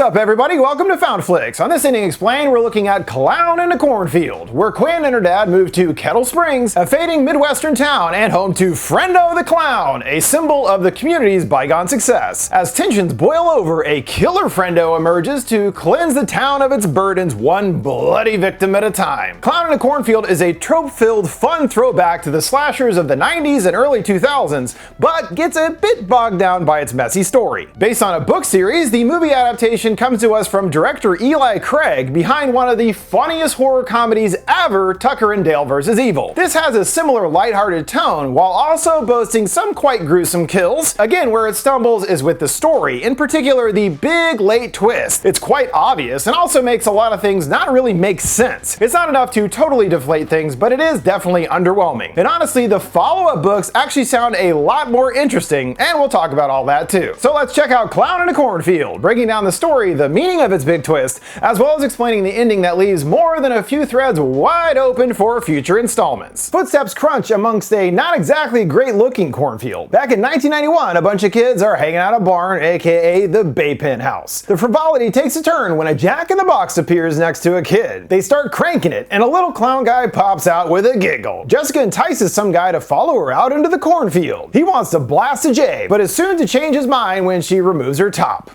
up, everybody? Welcome to FoundFlix. On this Ending Explained, we're looking at Clown in a Cornfield, where Quinn and her dad moved to Kettle Springs, a fading midwestern town and home to Frendo the Clown, a symbol of the community's bygone success. As tensions boil over, a killer Friendo emerges to cleanse the town of its burdens, one bloody victim at a time. Clown in a Cornfield is a trope-filled, fun throwback to the slashers of the 90s and early 2000s, but gets a bit bogged down by its messy story. Based on a book series, the movie adaptation comes to us from director Eli Craig, behind one of the funniest horror comedies ever, Tucker and Dale vs. Evil. This has a similar lighthearted tone, while also boasting some quite gruesome kills. Again, where it stumbles is with the story, in particular the big late twist. It's quite obvious, and also makes a lot of things not really make sense. It's not enough to totally deflate things, but it is definitely underwhelming. And honestly, the follow-up books actually sound a lot more interesting, and we'll talk about all that too. So let's check out Clown in a Cornfield, breaking down the story, the meaning of its big twist, as well as explaining the ending that leaves more than a few threads wide open for future installments. Footsteps crunch amongst a not exactly great looking cornfield. Back in 1991, a bunch of kids are hanging out a barn, aka the Baypen house. The frivolity takes a turn when a jack-in-the-box appears next to a kid. They start cranking it, and a little clown guy pops out with a giggle. Jessica entices some guy to follow her out into the cornfield. He wants to blast a J, but is soon to change his mind when she removes her top.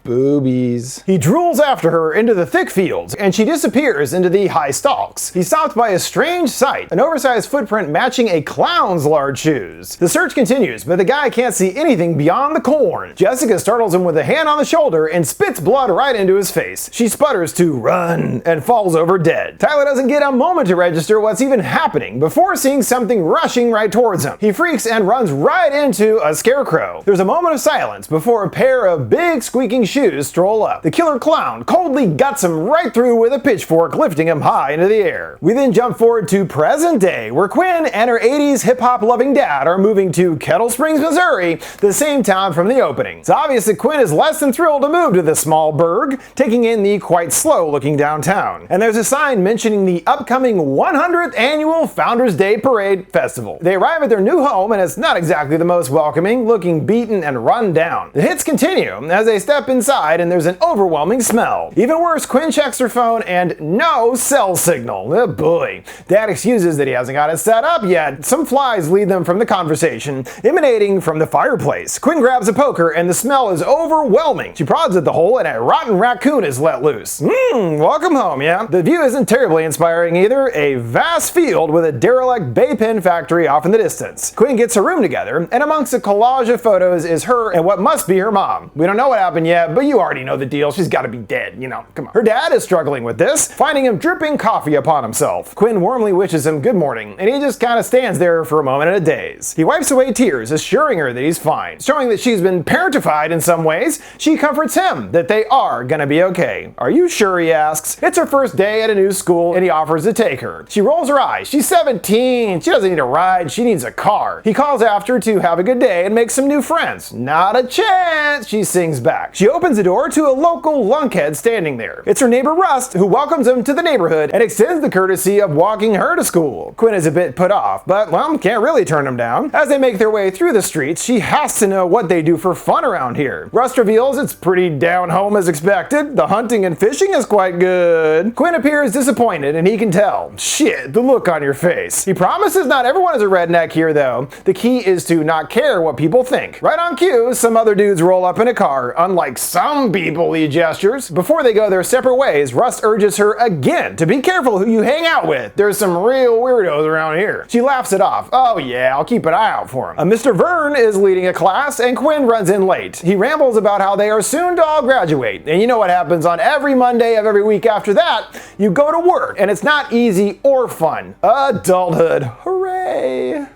Boobies. He drools after her into the thick fields, and she disappears into the high stalks. He's stopped by a strange sight, an oversized footprint matching a clown's large shoes. The search continues, but the guy can't see anything beyond the corn. Jessica startles him with a hand on the shoulder and spits blood right into his face. She sputters to run and falls over dead. Tyler doesn't get a moment to register what's even happening before seeing something rushing right towards him. He freaks and runs right into a scarecrow. There's a moment of silence before a pair of big squeaking shoes stroll up. The killer clown coldly guts him right through with a pitchfork, lifting him high into the air. We then jump forward to present day, where Quinn and her 80s hip-hop loving dad are moving to Kettle Springs, Missouri, the same town from the opening. It's obvious that Quinn is less than thrilled to move to this small burg, taking in the quite slow-looking downtown. And there's a sign mentioning the upcoming 100th annual Founders Day Parade Festival. They arrive at their new home, and it's not exactly the most welcoming, looking beaten and run down. The hits continue as they step inside, and there's an overwhelming smell. Even worse, Quinn checks her phone and no cell signal. Oh boy. Dad excuses that he hasn't got it set up yet. Some flies lead them from the conversation, emanating from the fireplace. Quinn grabs a poker and the smell is overwhelming. She prods at the hole and a rotten raccoon is let loose. Welcome home, yeah? The view isn't terribly inspiring either. A vast field with a derelict Baypen factory off in the distance. Quinn gets her room together, and amongst a collage of photos is her and what must be her mom. We don't know what happened yet, but you already know the deal. She's gotta be dead, you know, come on. Her dad is struggling with this, finding him dripping coffee upon himself. Quinn warmly wishes him good morning, and he just kinda stands there for a moment in a daze. He wipes away tears, assuring her that he's fine. Showing that she's been parentified in some ways, she comforts him that they are gonna be okay. Are you sure, he asks. It's her first day at a new school, and he offers to take her. She rolls her eyes. She's 17. She doesn't need a ride. She needs a car. He calls after to have a good day and make some new friends. Not a chance, she sings back. She opens the door to a local lunkhead standing there. It's her neighbor Rust, who welcomes him to the neighborhood and extends the courtesy of walking her to school. Quinn is a bit put off, but well, can't really turn him down. As they make their way through the streets, she has to know what they do for fun around here. Rust reveals it's pretty down home as expected. The hunting and fishing is quite good. Quinn appears disappointed, and he can tell. Shit, the look on your face. He promises not everyone is a redneck here though. The key is to not care what people think. Right on cue, some other dudes roll up in a car. Unlike some people, he gestures. Before they go their separate ways, Rust urges her again to be careful who you hang out with. There's some real weirdos around here. She laughs it off. Oh yeah, I'll keep an eye out for him. Mr. Vern is leading a class, and Quinn runs in late. He rambles about how they are soon to all graduate. And you know what happens on every Monday of every week after that? You go to work, and it's not easy or fun. Adulthood. Hooray!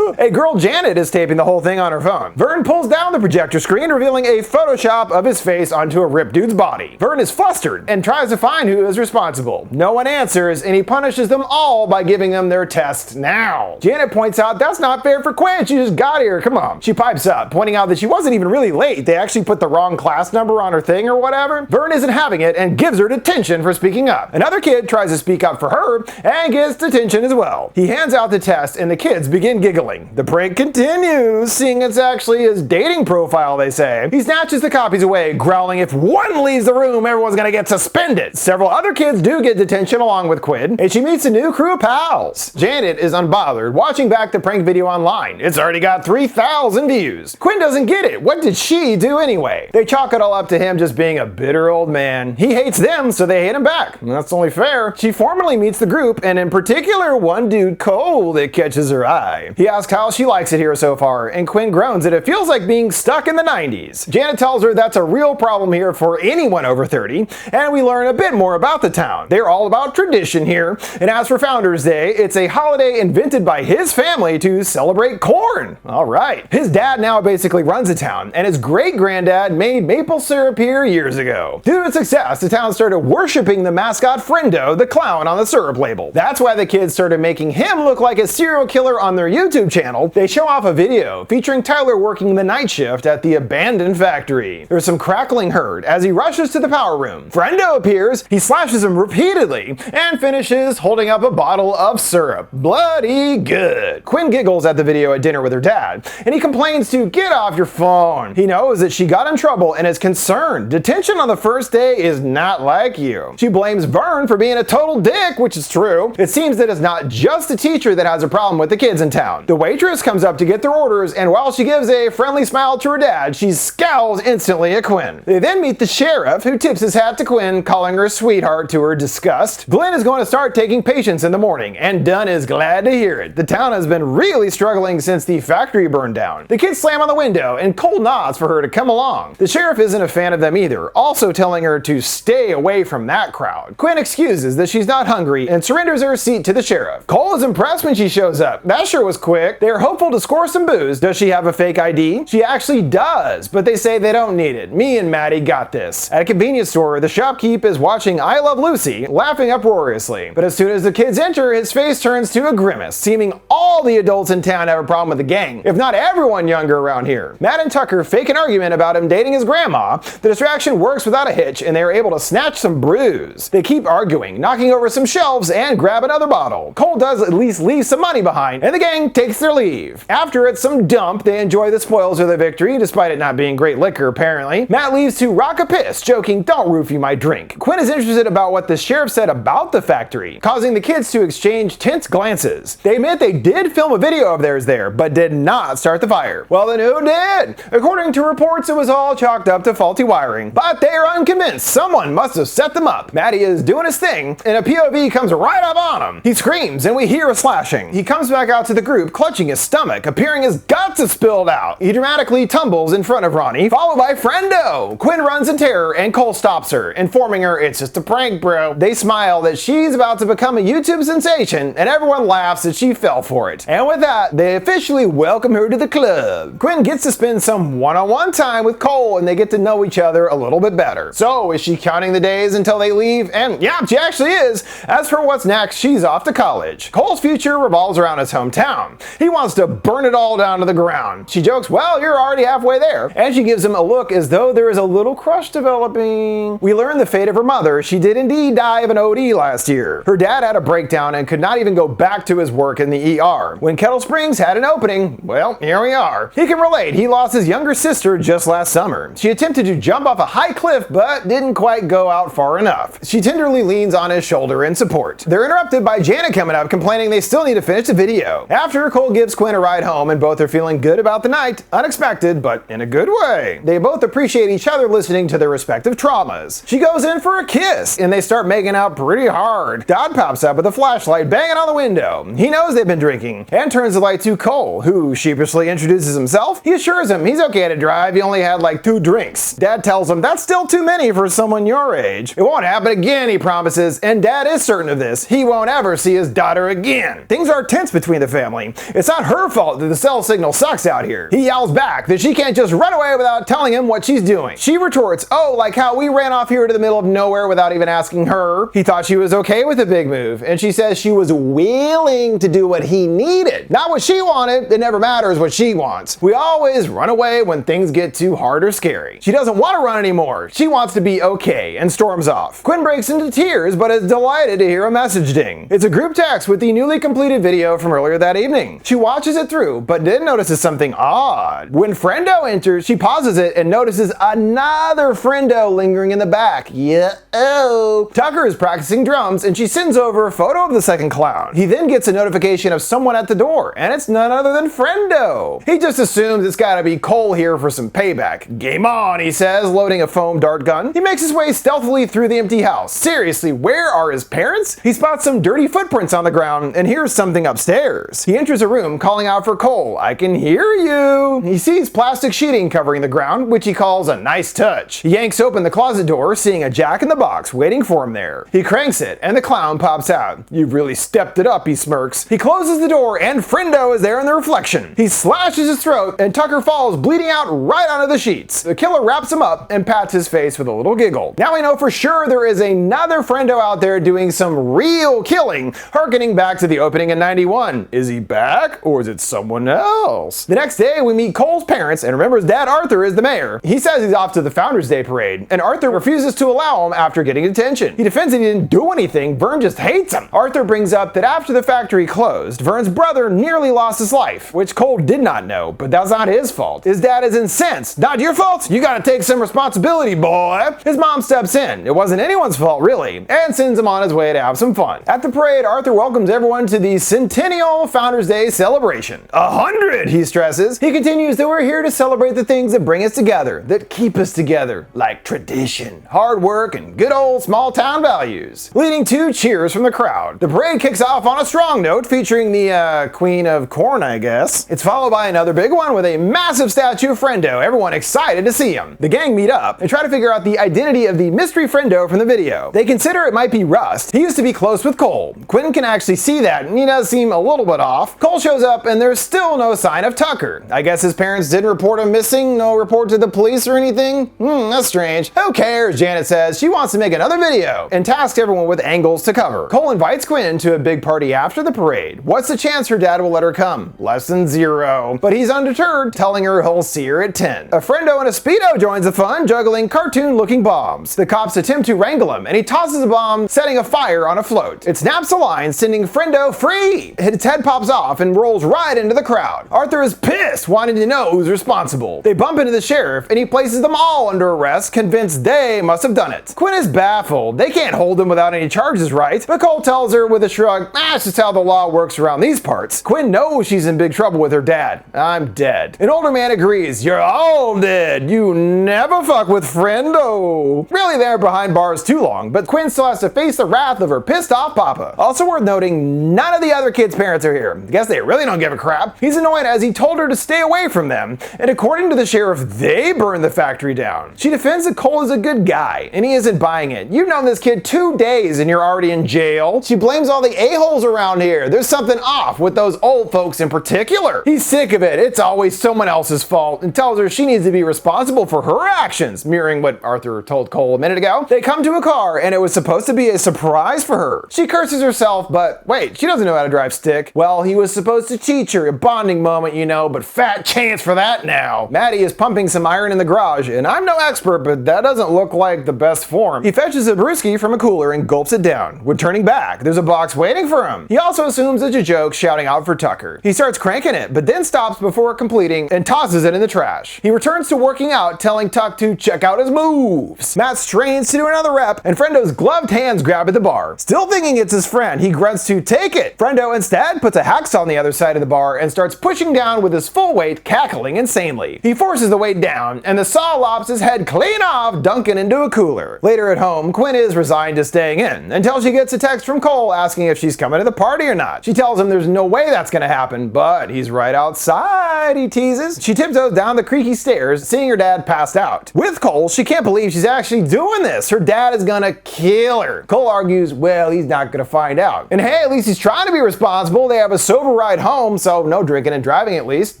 A girl, Janet, is taping the whole thing on her phone. Vern pulls down the projector screen, revealing a Photoshop of his face onto a ripped dude's body. Vern is flustered and tries to find who is responsible. No one answers, and he punishes them all by giving them their test now. Janet points out that's not fair for Quinn. She just got here. Come on. She pipes up, pointing out that she wasn't even really late. They actually put the wrong class number on her thing or whatever. Vern isn't having it and gives her detention for speaking up. Another kid tries to speak up for her and gets detention as well. He hands out the test chest and the kids begin giggling. The prank continues, seeing it's actually his dating profile, they say. He snatches the copies away, growling if one leaves the room, everyone's gonna get suspended. Several other kids do get detention along with Quinn, and she meets a new crew of pals. Janet is unbothered, watching back the prank video online. It's already got 3,000 views. Quinn doesn't get it. What did she do anyway? They chalk it all up to him just being a bitter old man. He hates them, so they hate him back. That's only fair. She formally meets the group, and in particular, one dude, Cole, that catches her eye. He asks how she likes it here so far, and Quinn groans that it feels like being stuck in the 90s. Janet tells her that's a real problem here for anyone over 30, and we learn a bit more about the town. They're all about tradition here, and as for Founders Day, it's a holiday invented by his family to celebrate corn. Alright. His dad now basically runs the town, and his great-granddad made maple syrup here years ago. Due to its success, the town started worshiping the mascot Friendo, the clown on the syrup label. That's why the kids started making him look like a serial killer on their YouTube channel. They show off a video featuring Tyler working the night shift at the abandoned factory. There's some crackling heard as he rushes to the power room. Friendo appears, he slashes him repeatedly, and finishes holding up a bottle of syrup. Bloody good. Quinn giggles at the video at dinner with her dad, and he complains to get off your phone. He knows that she got in trouble and is concerned. Detention on the first day is not like you. She blames Vern for being a total dick, which is true. It seems that it's not just the teacher that has a problem with the kids in town. The waitress comes up to get their orders, and while she gives a friendly smile to her dad, she scowls instantly at Quinn. They then meet the sheriff, who tips his hat to Quinn, calling her sweetheart to her disgust. Glenn is going to start taking patients in the morning, and Dunn is glad to hear it. The town has been really struggling since the factory burned down. The kids slam on the window, and Cole nods for her to come along. The sheriff isn't a fan of them either, also telling her to stay away from that crowd. Quinn excuses that she's not hungry and surrenders her seat to the sheriff. Cole is impressed when she shows up. That sure was quick. They are hopeful to score some booze. Does she have a fake ID? She actually does, but they say they don't need it. Me and Maddie got this. At a convenience store, the shopkeep is watching I Love Lucy, laughing uproariously. But as soon as the kids enter, his face turns to a grimace, seeming all the adults in town have a problem with the gang, if not everyone younger around here. Matt and Tucker fake an argument about him dating his grandma. The distraction works without a hitch, and they are able to snatch some brews. They keep arguing, knocking over some shelves, and grab another bottle. Cole does at least leave some money behind, and the gang takes their leave. After it's some dump, they enjoy the spoils of the victory, despite it not being great liquor apparently. Matt leaves to rock a piss, joking, "Don't roofie my drink." Quinn is interested about what the sheriff said about the factory, causing the kids to exchange tense glances. They admit they did film a video of theirs there, but did not start the fire. Well, then who did? According to reports, it was all chalked up to faulty wiring, but they are unconvinced. Someone must have set them up. Matty is doing his thing, and a POV comes right up on him. He screams, and we hear a slashing. He comes back out to the group, clutching his stomach, appearing his guts have spilled out. He dramatically tumbles in front of Ronnie, followed by Friendo. Quinn runs in terror, and Cole stops her, informing her it's just a prank, bro. They smile that she's about to become a YouTube sensation, and everyone laughs that she fell for it. And with that, they officially welcome her to the club. Quinn gets to spend some one-on-one time with Cole, and they get to know each other a little bit better. So, is she counting the days until they leave? And yeah, she actually is. As for what's next, she's off to college. Cole's future revolves around his hometown. He wants to burn it all down to the ground. She jokes, well, you're already halfway there. And she gives him a look as though there is a little crush developing. We learn the fate of her mother. She did indeed die of an OD last year. Her dad had a breakdown and could not even go back to his work in the ER. When Kettle Springs had an opening, well, here we are. He can relate. He lost his younger sister just last summer. She attempted to jump off a high cliff, but didn't quite go out far enough. She tenderly leans on his shoulder in support. They're interrupted by Janet coming up, complaining they still need to finish the video. After, Cole gives Quinn a ride home, and both are feeling good about the night. Unexpected, but in a good way. They both appreciate each other listening to their respective traumas. She goes in for a kiss, and they start making out pretty hard. Dodd pops up with a flashlight, banging on the window. He knows they've been drinking, and turns the light to Cole, who sheepishly introduces himself. He assures him he's okay to drive, he only had like 2 drinks. Dad tells him that's still too many for someone your age. It won't happen again, he promises, and Dad is certain of this. He won't ever see his daughter again. Things are tense between the family. It's not her fault that the cell signal sucks out here. He yells back that she can't just run away without telling him what she's doing. She retorts, oh, like how we ran off here to the middle of nowhere without even asking her. He thought she was okay with the big move, and she says she was willing to do what he needed. Not what she wanted. It never matters what she wants. We always run away when things get too hard or scary. She doesn't want to run anymore. She wants to be okay, and storms off. Quinn breaks into tears, but is delighted to hear a message ding. It's a group text with the newly completed video video from earlier that evening. She watches it through, but then notices something odd. When Friendo enters, she pauses it and notices another Friendo lingering in the back. Yeah-oh. Tucker is practicing drums and she sends over a photo of the second clown. He then gets a notification of someone at the door, and it's none other than Friendo. He just assumes it's gotta be Cole here for some payback. Game on, he says, loading a foam dart gun. He makes his way stealthily through the empty house. Seriously, where are his parents? He spots some dirty footprints on the ground and hears something upstairs. He enters a room calling out for Cole. I can hear you. He sees plastic sheeting covering the ground, which he calls a nice touch. He yanks open the closet door, seeing a jack-in-the-box waiting for him there. He cranks it and the clown pops out. You've really stepped it up, he smirks. He closes the door and Friendo is there in the reflection. He slashes his throat and Tucker falls bleeding out right onto the sheets. The killer wraps him up and pats his face with a little giggle. Now we know for sure there is another Friendo out there doing some real killing, harkening back to the opening in 91. Is he back or is it someone else? The next day we meet Cole's parents, and remember his dad Arthur is the mayor. He says he's off to the Founders Day parade, and Arthur refuses to allow him after getting detention. He defends that he didn't do anything, Vern just hates him. Arthur brings up that after the factory closed, Vern's brother nearly lost his life, which Cole did not know, but that's not his fault. His dad is incensed. Not your fault? You gotta take some responsibility, boy. His mom steps in. It wasn't anyone's fault, really, and sends him on his way to have some fun. At the parade, Arthur welcomes everyone to the Centennial Founders Day celebration. 100, he stresses. He continues that we're here to celebrate the things that bring us together, that keep us together, like tradition, hard work, and good old small town values, leading to cheers from the crowd. The parade kicks off on a strong note, featuring the Queen of Corn, I guess. It's followed by another big one with a massive statue of Friendo, everyone excited to see him. The gang meet up and try to figure out the identity of the mystery Friendo from the video. They consider it might be Rust. He used to be close with Cole. Quinn can actually see that, and he does seem a little bit off. Cole shows up and there's still no sign of Tucker. I guess his parents didn't report him missing, no report to the police or anything? That's strange. Who cares, Janet says. She wants to make another video and tasks everyone with angles to cover. Cole invites Quinn to a big party after the parade. What's the chance her dad will let her come? Less than 0. But he's undeterred, telling her he'll see her at 10. A Friendo in a Speedo joins the fun, juggling cartoon-looking bombs. The cops attempt to wrangle him, and he tosses a bomb, setting a fire on a float. It snaps a line, sending Friendo free. Its head pops off and rolls right into the crowd. Arthur is pissed, wanting to know who's responsible. They bump into the sheriff, and he places them all under arrest, convinced they must have done it. Quinn is baffled. They can't hold him without any charges, right? But Cole tells her with a shrug, that's just how the law works around these parts. Quinn knows she's in big trouble with her dad. I'm dead. An older man agrees. You're all dead. You never fuck with Friendo. Really there behind bars too long, but Quinn still has to face the wrath of her pissed off papa. Also worth noting, none of the other kids' parents are here. Guess they really don't give a crap. He's annoyed as he told her to stay away from them, and according to the sheriff, they burned the factory down. She defends that Cole is a good guy, and he isn't buying it. You've known this kid 2 days and you're already in jail. She blames all the a-holes around here. There's something off with those old folks in particular. He's sick of it. It's always someone else's fault, and tells her she needs to be responsible for her actions, mirroring what Arthur told Cole a minute ago. They come to a car, and it was supposed to be a surprise for her. She curses herself, but wait, she doesn't know how to drive stick. Well, he was supposed to teach her, a bonding moment, you know, but fat chance for that now. Maddie is pumping some iron in the garage, and I'm no expert, but that doesn't look like the best form. He fetches a brewski from a cooler and gulps it down. When turning back, there's a box waiting for him. He also assumes it's a joke, shouting out for Tucker. He starts cranking it, but then stops before completing and tosses it in the trash. He returns to working out, telling Tuck to check out his moves. Matt strains to do another rep, and Frendo's gloved hands grab at the bar. Still thinking it's his friend, he grunts to take it. Friendo instead puts a hacksaw on the other side of the bar and starts pushing down with his full weight, cackling insanely. He forces the weight down, and the saw lops his head clean off, dunking into a cooler. Later at home, Quinn is resigned to staying in, until she gets a text from Cole asking if she's coming to the party or not. She tells him there's no way that's gonna happen, but he's right outside, he teases. She tiptoes down the creaky stairs, seeing her dad passed out. With Cole, she can't believe she's actually doing this. Her dad is gonna kill her. Cole argues, well, he's not gonna find out. And hey, at least he's trying to be responsible. They have a sober ride home, so no drinking and driving at least.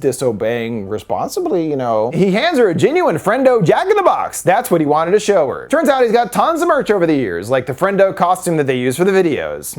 Disobeying responsibly, you know. He hands her a genuine Friendo jack-in-the-box. That's what he wanted to show her. Turns out he's got tons of merch over the years, like the Friendo costume that they use for the videos.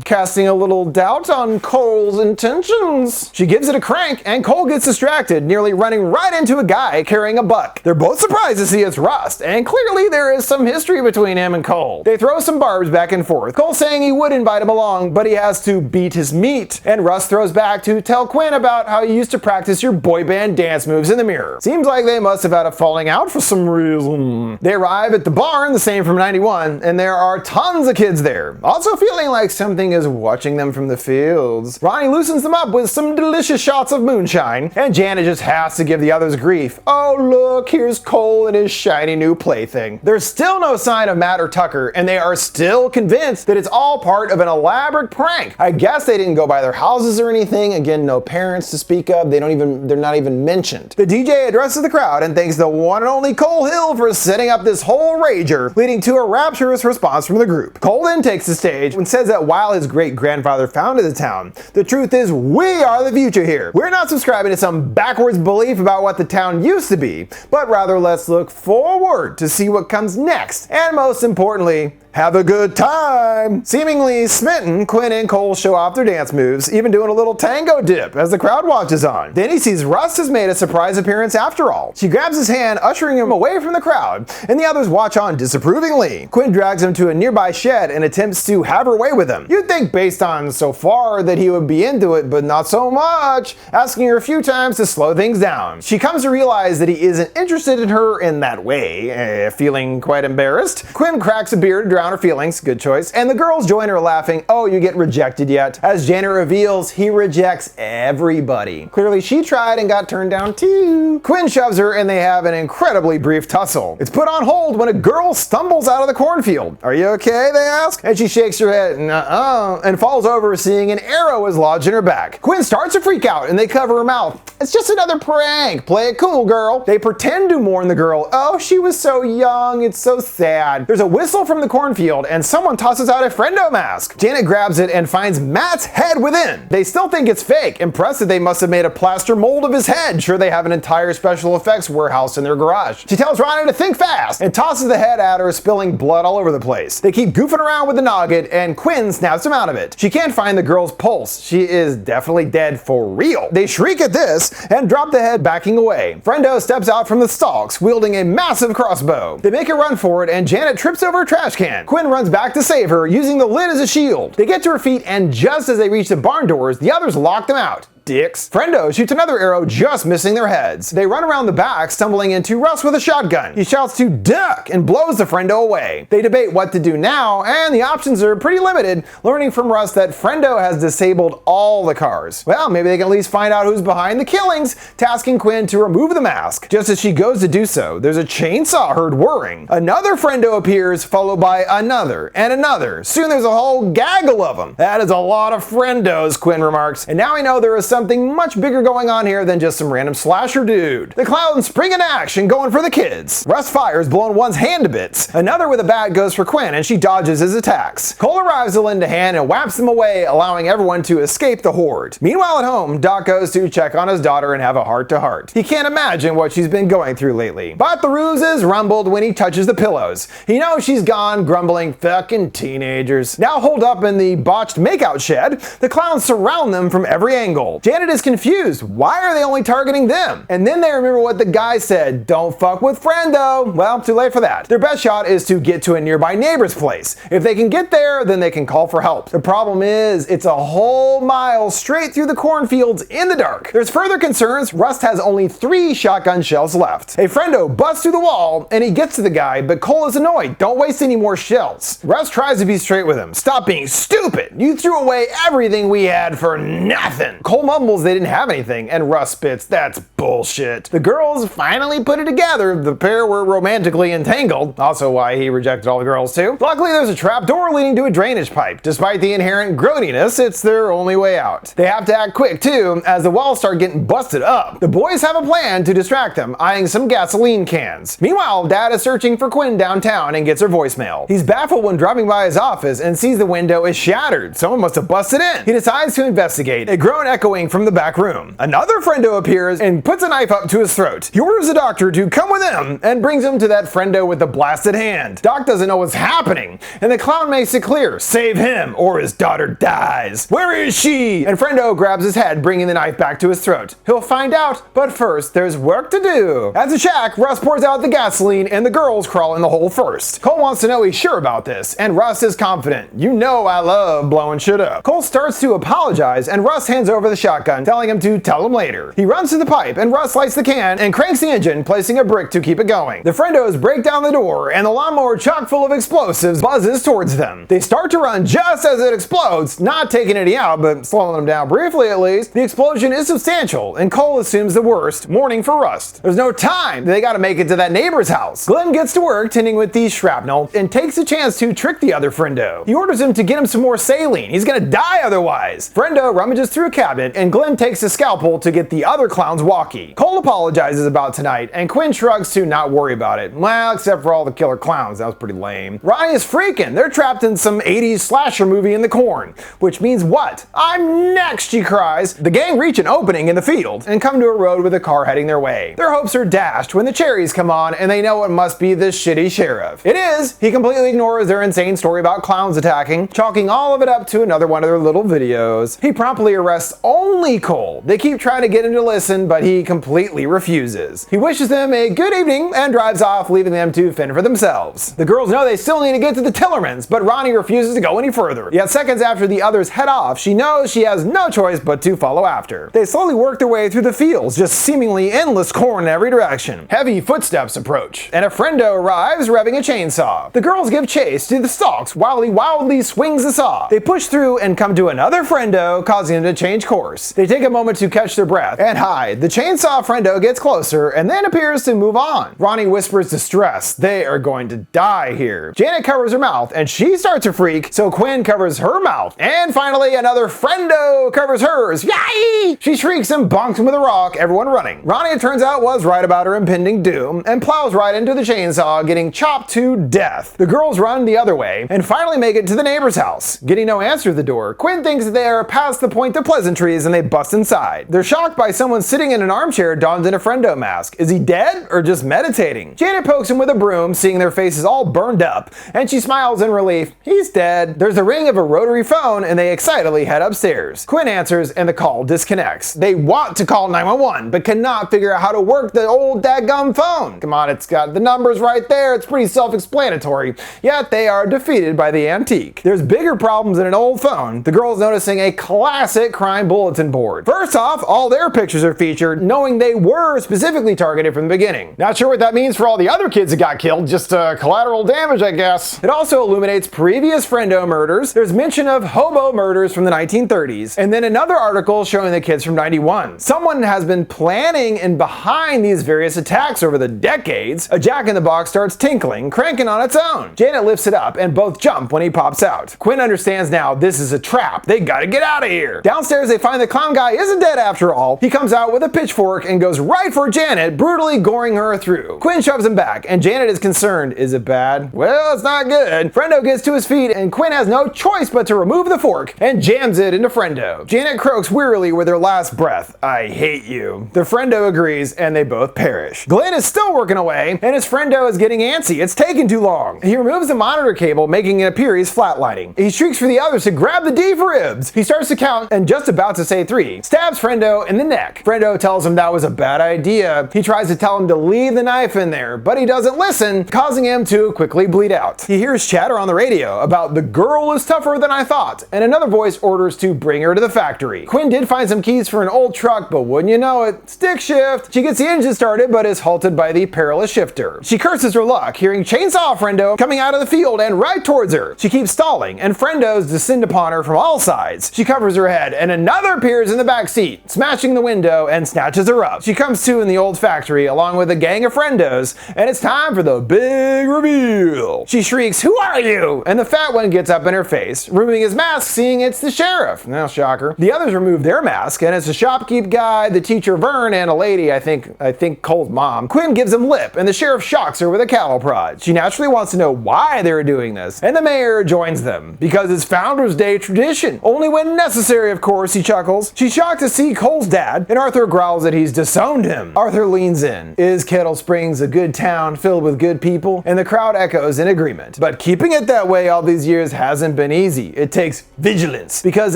Casting a little doubt on Cole's intentions. She gives it a crank, and Cole gets gets distracted, nearly running right into a guy carrying a buck. They're both surprised to see it's Rust, and clearly there is some history between him and Cole. They throw some barbs back and forth, Cole saying he would invite him along, but he has to beat his meat, and Rust throws back to tell Quinn about how you used to practice your boy band dance moves in the mirror. Seems like they must have had a falling out for some reason. They arrive at the barn, the same from 91, and there are tons of kids there, also feeling like something is watching them from the fields. Ronnie loosens them up with some delicious shots of moonshine, and Janet just has to give the others grief. Oh look, here's Cole and his shiny new plaything. There's still no sign of Matt or Tucker, and they are still convinced that it's all part of an elaborate prank. I guess they didn't go by their houses or anything. Again, no parents to speak of. They're not even mentioned. The DJ addresses the crowd and thanks the one and only Cole Hill for setting up this whole rager, leading to a rapturous response from the group. Cole then takes the stage and says that while his great-grandfather founded the town, the truth is we are the future here. We're not subscribing to some backwards belief about what the town used to be, but rather let's look forward to see what comes next, and most importantly, have a good time! Seemingly smitten, Quinn and Cole show off their dance moves, even doing a little tango dip as the crowd watches on. Then he sees Rust has made a surprise appearance after all. She grabs his hand, ushering him away from the crowd, and the others watch on disapprovingly. Quinn drags him to a nearby shed and attempts to have her way with him. You'd think based on so far that he would be into it, but not so much, asking her a few times to slow things down. She comes to realize that he isn't interested in her in that way, feeling quite embarrassed. Quinn cracks a beer to drown her feelings, good choice, and the girls join her laughing, oh you get rejected yet? As Janet reveals, he rejects everybody. Clearly she tried and got turned down too. Quinn shoves her and they have an incredibly brief tussle. It's put on hold when a girl stumbles out of the cornfield. Are you okay, they ask? And she shakes her head, nuh-uh, and falls over seeing an arrow is lodged in her back. Quinn starts to freak out and they cover her mouth. It's just another prank, play it cool girl. They pretend to mourn the girl, oh she was so young, it's so sad. There's a whistle from the cornfield and someone tosses out a Frendo mask. Janet grabs it and finds Matt's head within. They still think it's fake, impressed that they must have made a plaster mold of his head. Sure, they have an entire special effects warehouse in their garage. She tells Ronnie to think fast and tosses the head at her, spilling blood all over the place. They keep goofing around with the nugget and Quinn snaps him out of it. She can't find the girl's pulse. She is definitely dead for real. They shriek at this and drop the head, backing away. Friendo steps out from the stalks, wielding a massive crossbow. They make a run for it and Janet trips over a trash can. Quinn runs back to save her, using the lid as a shield. They get to her feet and just as they reach the barn doors, the others lock them out. Dicks. Friendo shoots another arrow, just missing their heads. They run around the back, stumbling into Russ with a shotgun. He shouts to duck and blows the Friendo away. They debate what to do now, and the options are pretty limited, learning from Russ that Friendo has disabled all the cars. Well, maybe they can at least find out who's behind the killings, tasking Quinn to remove the mask. Just as she goes to do so, there's a chainsaw heard whirring. Another Friendo appears, followed by another and another. Soon there's a whole gaggle of them. That is a lot of Friendos, Quinn remarks, and now we know there is something much bigger going on here than just some random slasher dude. The clowns spring into action, going for the kids. Russ fires, blowing one's hand to bits. Another with a bat goes for Quinn, and she dodges his attacks. Cole arrives to lend a hand and whaps them away, allowing everyone to escape the horde. Meanwhile at home, Doc goes to check on his daughter and have a heart-to-heart. He can't imagine what she's been going through lately. But the ruse is rumbled when he touches the pillows. He knows she's gone, grumbling, fucking teenagers. Now holed up in the botched makeout shed, the clowns surround them from every angle. Janet is confused. Why are they only targeting them? And then they remember what the guy said, don't fuck with Friendo. Well, too late for that. Their best shot is to get to a nearby neighbor's place. If they can get there, then they can call for help. The problem is, it's a whole mile straight through the cornfields in the dark. There's further concerns. Rust has only 3 shotgun shells left. A Friendo busts through the wall, and he gets to the guy, but Cole is annoyed. Don't waste any more shells. Rust tries to be straight with him. Stop being stupid. You threw away everything we had for nothing. Cole mumbles they didn't have anything, and Russ spits, that's bullshit. The girls finally put it together. The pair were romantically entangled, also why he rejected all the girls too. Luckily there's a trap door leading to a drainage pipe. Despite the inherent groaniness, it's their only way out. They have to act quick too, as the walls start getting busted up. The boys have a plan to distract them, eyeing some gasoline cans. Meanwhile, Dad is searching for Quinn downtown and gets her voicemail. He's baffled when driving by his office and sees the window is shattered. Someone must have busted in. He decides to investigate. A groan echoing echoing from the back room. Another Friendo appears and puts a knife up to his throat. He orders the doctor to come with him and brings him to that Friendo with the blasted hand. Doc doesn't know what's happening, and the clown makes it clear, save him or his daughter dies. Where is she? And Friendo grabs his head, bringing the knife back to his throat. He'll find out, but first there's work to do. At the shack, Russ pours out the gasoline and the girls crawl in the hole first. Cole wants to know he's sure about this, and Russ is confident. You know I love blowing shit up. Cole starts to apologize, and Russ hands over the shotgun, telling him to tell him later. He runs to the pipe, and Russ lights the can and cranks the engine, placing a brick to keep it going. The Friendos break down the door, and the lawnmower chock full of explosives buzzes towards them. They start to run just as it explodes, not taking any out, but slowing them down briefly at least. The explosion is substantial, and Cole assumes the worst, mourning for Rust. There's no time. They gotta make it to that neighbor's house. Glenn gets to work tending with the shrapnel and takes a chance to trick the other Friendo. He orders him to get him some more saline. He's gonna die otherwise. Friendo rummages through a cabinet, and Glenn takes a scalpel to get the other clown's walkie. Cole apologizes about tonight, and Quinn shrugs to not worry about it. Well, except for all the killer clowns. That was pretty lame. Ronnie is freaking. They're trapped in some 80s slasher movie in the corn. Which means what? I'm next, she cries. The gang reach an opening in the field and come to a road with a car heading their way. Their hopes are dashed when the cherries come on, and they know it must be this shitty sheriff. It is. He completely ignores their insane story about clowns attacking, chalking all of it up to another one of their little videos. He promptly arrests only Cole. They keep trying to get him to listen, but he completely refuses. He wishes them a good evening and drives off, leaving them to fend for themselves. The girls know they still need to get to the Tillermans, but Ronnie refuses to go any further. Yet seconds after the others head off, she knows she has no choice but to follow after. They slowly work their way through the fields, just seemingly endless corn in every direction. Heavy footsteps approach, and a Friendo arrives revving a chainsaw. The girls give chase to the stalks while he wildly swings the saw. They push through and come to another Friendo, causing him to change course. They take a moment to catch their breath and hide. The chainsaw Friendo gets closer and then appears to move on. Ronnie whispers distress. They are going to die here. Janet covers her mouth and she starts to freak, so Quinn covers her mouth. And finally, another Friendo covers hers. Yay! She shrieks and bonks him with a rock, everyone running. Ronnie, it turns out, was right about her impending doom and plows right into the chainsaw, getting chopped to death. The girls run the other way and finally make it to the neighbor's house. Getting no answer to the door, Quinn thinks they are past the point of pleasantries and they bust inside. They're shocked by someone sitting in an armchair donned in a Friendo mask. Is he dead or just meditating? Janet pokes him with a broom, seeing their faces all burned up, and she smiles in relief. He's dead. There's a ring of a rotary phone and they excitedly head upstairs. Quinn answers and the call disconnects. They want to call 911 but cannot figure out how to work the old dadgum phone. Come on, it's got the numbers right there. It's pretty self-explanatory. Yet they are defeated by the antique. There's bigger problems than an old phone. The girls noticing a classic crime bulletin board. First off, all their pictures are featured, knowing they were specifically targeted from the beginning. Not sure what that means for all the other kids that got killed, just collateral damage, I guess. It also illuminates previous Friendo murders. There's mention of hobo murders from the 1930s, and then another article showing the kids from 91. Someone has been planning and behind these various attacks over the decades. A jack-in-the-box starts tinkling, cranking on its own. Janet lifts it up and both jump when he pops out. Quinn understands now this is a trap. They gotta get out of here. Downstairs they find the clown guy isn't dead after all. He comes out with a pitchfork and goes right for Janet, brutally goring her through. Quinn shoves him back and Janet is concerned. Is it bad? Well, it's not good. Friendo gets to his feet and Quinn has no choice but to remove the fork and jams it into Friendo. Janet croaks wearily with her last breath. I hate you. The Friendo agrees and they both perish. Glenn is still working away and his Friendo is getting antsy. It's taking too long. He removes the monitor cable, making it appear he's flatlining. He shrieks for the others to grab the defibs. He starts to count and just about to say 3, stabs Friendo in the neck. Friendo tells him that was a bad idea. He tries to tell him to leave the knife in there, but he doesn't listen, causing him to quickly bleed out. He hears chatter on the radio about the girl is tougher than I thought, and another voice orders to bring her to the factory. Quinn did find some keys for an old truck, but wouldn't you know it, stick shift. She gets the engine started, but is halted by the perilous shifter. She curses her luck, hearing chainsaw Friendo coming out of the field and right towards her. She keeps stalling, and Friendos descend upon her from all sides. She covers her head, and another appears in the back seat, smashing the window and snatches her up. She comes to in the old factory, along with a gang of Friendos, and it's time for the big reveal. She shrieks, "Who are you?" And the fat one gets up in her face, removing his mask, seeing it's the sheriff. Now, shocker. The others remove their mask, and it's a shopkeep guy, the teacher Vern, and a lady, I think Cole's mom. Quinn gives him lip, and the sheriff shocks her with a cattle prod. She naturally wants to know why they're doing this, and the mayor joins them, because it's Founders Day tradition. Only when necessary, of course, he chuckles. chemicals. She's shocked to see Cole's dad, and Arthur growls that he's disowned him. Arthur leans in. Is Kettle Springs a good town filled with good people? And the crowd echoes in agreement. But keeping it that way all these years hasn't been easy. It takes vigilance, because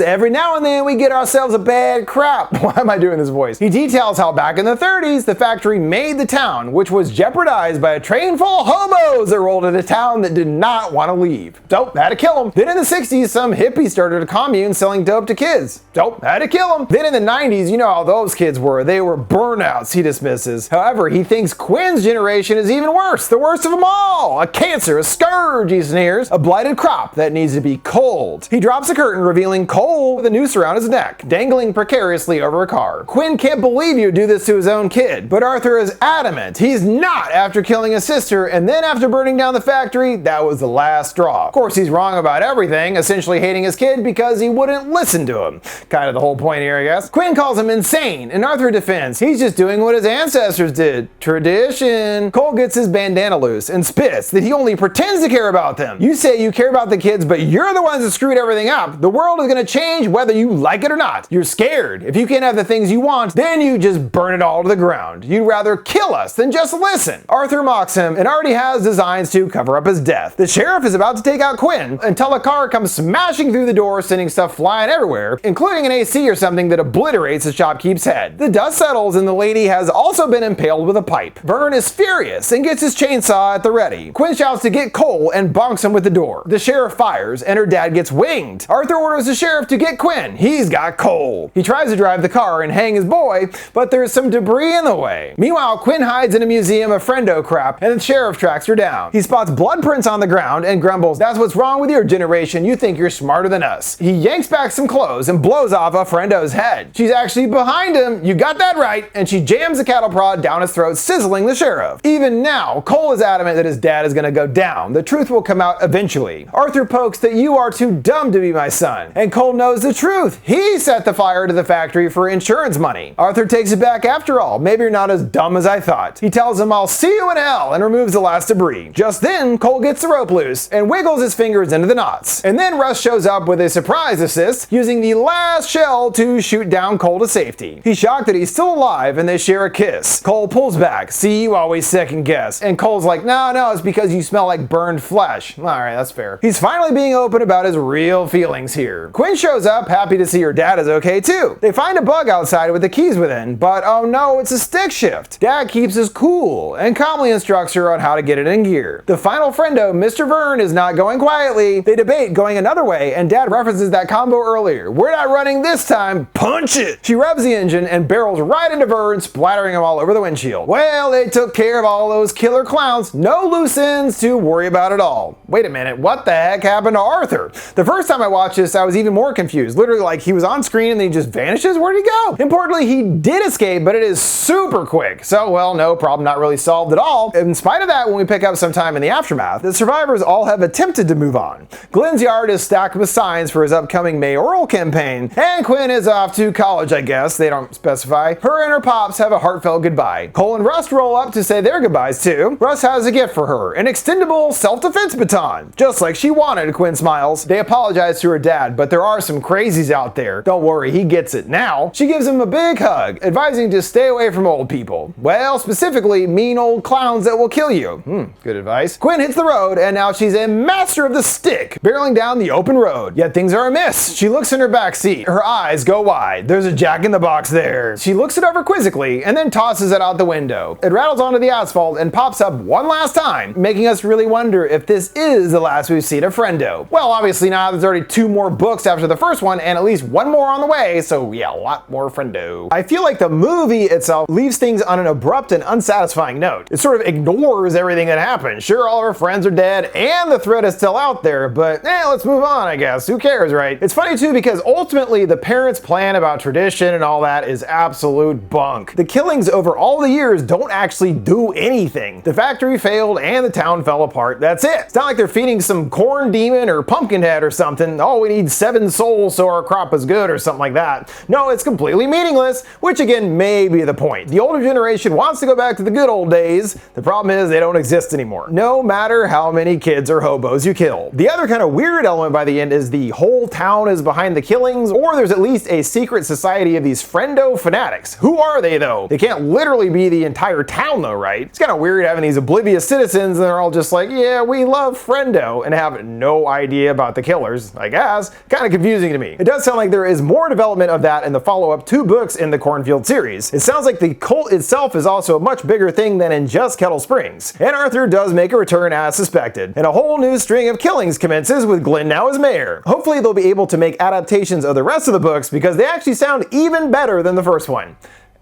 every now and then we get ourselves a bad crap. Why am I doing this voice? He details how back in the 30s, the factory made the town, which was jeopardized by a train full of hobos that rolled into town that did not want to leave. So, had to kill them. Then in the 60s, some hippies started a commune selling dope to kids. So, had to kill them. Then in the 90s, you know how those kids were. They were burnouts, he dismisses. However, he thinks Quinn's generation is even worse. The worst of them all. A cancer, a scourge, he sneers. A blighted crop that needs to be culled. He drops a curtain revealing Cole with a noose around his neck, dangling precariously over a car. Quinn can't believe you do this to his own kid, but Arthur is adamant he's not after killing his sister, and then after burning down the factory, that was the last straw. Of course, he's wrong about everything, essentially hating his kid because he wouldn't listen to him. Kind of the whole point here, I guess. Quinn calls him insane, and Arthur defends he's just doing what his ancestors did. Tradition. Cole gets his bandana loose and spits that he only pretends to care about them. You say you care about the kids, but you're the ones that screwed everything up. The world is gonna change whether you like it or not. You're scared. If you can't have the things you want, then you just burn it all to the ground. You'd rather kill us than just listen. Arthur mocks him and already has designs to cover up his death. The sheriff is about to take out Quinn until a car comes smashing through the door, sending stuff flying everywhere, including an AC or something that obliterates the shopkeep's head. The dust settles and the lady has also been impaled with a pipe. Vern is furious and gets his chainsaw at the ready. Quinn shouts to get Cole and bonks him with the door. The sheriff fires and her dad gets winged. Arthur orders the sheriff to get Quinn. He's got Cole. He tries to drive the car and hang his boy, but there's some debris in the way. Meanwhile, Quinn hides in a museum of Frendo crap, and the sheriff tracks her down. He spots blood prints on the ground and grumbles, "That's what's wrong with your generation. You think you're smarter than us." He yanks back some clothes and blows off a Frendo's head. She's actually behind him. You got that right. And she jams the cattle prod down his throat, sizzling the sheriff. Even now, Cole is adamant that his dad is going to go down. The truth will come out eventually. Arthur pokes that you are too dumb to be my son. And Cole knows the truth. He set the fire to the factory for insurance money. Arthur takes it back after all. Maybe you're not as dumb as I thought. He tells him, "I'll see you in hell," and removes the last debris. Just then, Cole gets the rope loose and wiggles his fingers into the knots. And then Russ shows up with a surprise assist, using the last shell to shoot down Cole to safety. He's shocked that he's still alive and they share a kiss. Cole pulls back. "See, you always second guess." And Cole's like, no, it's because you smell like burned flesh. Alright, that's fair. He's finally being open about his real feelings here. Quinn shows up, happy to see her dad is okay too. They find a bug outside with the keys within, but oh no, it's a stick shift. Dad keeps his cool and calmly instructs her on how to get it in gear. The final friendo, Mr. Vern, is not going quietly. They debate going another way, and Dad references that combo earlier. "We're not running this time, punch it!" She revs the engine and barrels right into Vern, splattering him all over the windshield. Well, they took care of all those killer clowns. No loose ends to worry about at all. Wait a minute, what the heck happened to Arthur? The first time I watched this, I was even more confused. Literally, like, he was on screen and then he just vanishes? Where'd he go? Importantly, he did escape, but it is super quick. So, well, no problem, not really solved at all. In spite of that, when we pick up sometime in the aftermath, the survivors all have attempted to move on. Glenn's yard is stacked with signs for his upcoming mayoral campaign, and Quinn is off to college, I guess. They don't specify. Her and her pops have a heartfelt goodbye. Cole and Rust roll up to say their goodbyes too. Rust has a gift for her, an extendable self-defense baton. Just like she wanted, Quinn smiles. They apologize to her dad, but there are some crazies out there. Don't worry, he gets it now. She gives him a big hug, advising to stay away from old people. Well, specifically, mean old clowns that will kill you. Good advice. Quinn hits the road, and now she's a master of the stick, barreling down the open road. Yet things are amiss. She looks in her back seat. Her eyes go wide. There's a jack-in-the-box there. She looks it over quizzically, and then tosses it out the window. It rattles onto the asphalt and pops up one last time, making us really wonder if this is the last we've seen of Friendo. Well, obviously not. There's already 2 more books after the first one, and at least 1 more on the way, so yeah, a lot more Friendo. I feel like the movie itself leaves things on an abrupt and unsatisfying note. It sort of ignores everything that happened. Sure, all of her friends are dead, and the threat is still out there, but let's move on, I guess. Who cares, right? It's funny too, because ultimately the parents' plan about tradition and all that is absolute bunk. The killings over all the years don't actually do anything. The factory failed and the town fell apart. That's it. It's not like they're feeding some corn demon or pumpkin head or something. Oh, we need 7 souls so our crop is good or something like that. No, it's completely meaningless, which again may be the point. The older generation wants to go back to the good old days. The problem is they don't exist anymore, no matter how many kids or hobos you kill. The other kind of weird element by the end is the whole town is behind the killings, or there's at least a secret society of these Friendo fanatics. Who are they though? They can't literally be the entire town though, right? It's kind of weird having these oblivious citizens and they're all just like, yeah, we love Friendo, and have no idea about the killers, I guess. Kind of confusing to me. It does sound like there is more development of that in the follow-up 2 books in the Cornfield series. It sounds like the cult itself is also a much bigger thing than in just Kettle Springs. And Arthur does make a return as suspected. And a whole new string of killings commences with Glenn now as mayor. Hopefully they'll be able to make adaptations of the rest of the books because they actually sound even better than the first one.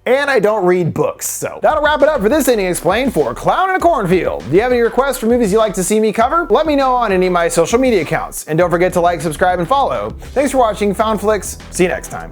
And I don't read books, so that'll wrap it up for this Ending Explained for Clown in a Cornfield. Do you have any requests for movies you'd like to see me cover? Let me know on any of my social media accounts. And don't forget to like, subscribe, and follow. Thanks for watching FoundFlix. See you next time.